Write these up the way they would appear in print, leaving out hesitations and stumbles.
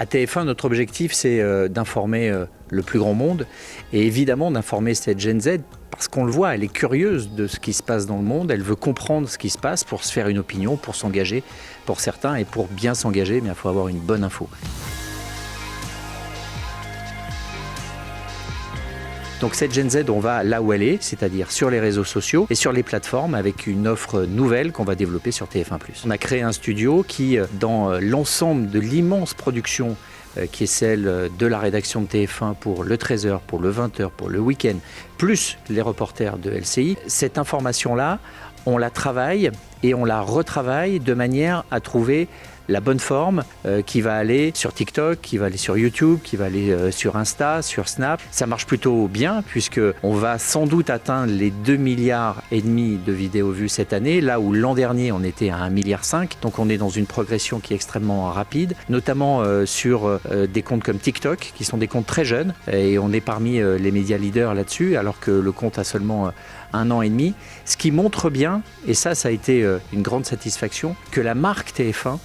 À TF1, notre objectif, c'est d'informer le plus grand monde et évidemment d'informer cette Gen Z parce qu'on le voit, elle est curieuse de ce qui se passe dans le monde, elle veut comprendre ce qui se passe pour se faire une opinion, pour s'engager pour certains et pour bien s'engager, il faut avoir une bonne info. Donc cette Gen Z, on va là où elle est, c'est-à-dire sur les réseaux sociaux et sur les plateformes avec une offre nouvelle qu'on va développer sur TF1+. On a créé un studio qui, dans l'ensemble de l'immense production qui est celle de la rédaction de TF1 pour le 13h, pour le 20h, pour le week-end, plus les reporters de LCI, cette information-là, on la travaille et on la retravaille de manière à trouver la bonne forme qui va aller sur TikTok, qui va aller sur YouTube, qui va aller sur Insta, sur Snap. Ça marche plutôt bien puisqu'on va sans doute atteindre les 2,5 milliards de vidéos vues cette année, là où l'an dernier on était à 1,5 milliard. Donc on est dans une progression qui est extrêmement rapide, notamment sur des comptes comme TikTok, qui sont des comptes très jeunes, et on est parmi les médias leaders là-dessus, alors que le compte a seulement 1 an et demi. Ce qui montre bien, et ça a été une grande satisfaction, que la marque TF1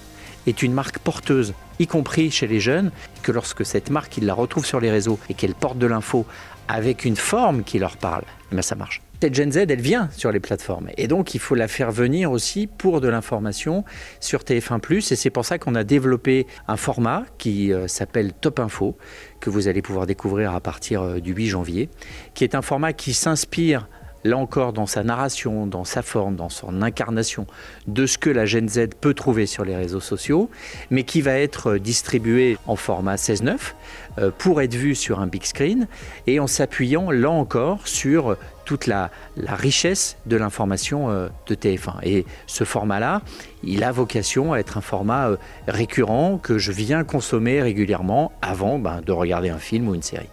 est une marque porteuse, y compris chez les jeunes, que lorsque cette marque, ils la retrouvent sur les réseaux et qu'elle porte de l'info avec une forme qui leur parle, ça marche. Cette Gen Z, elle vient sur les plateformes et donc il faut la faire venir aussi pour de l'information sur TF1+, et c'est pour ça qu'on a développé un format qui s'appelle Top Info, que vous allez pouvoir découvrir à partir du 8 janvier, qui est un format qui s'inspire là encore dans sa narration, dans sa forme, dans son incarnation, de ce que la Gen Z peut trouver sur les réseaux sociaux, mais qui va être distribué en format 16:9 pour être vu sur un big screen et en s'appuyant là encore sur toute la richesse de l'information de TF1. Et ce format-là, il a vocation à être un format récurrent que je viens consommer régulièrement avant de regarder un film ou une série.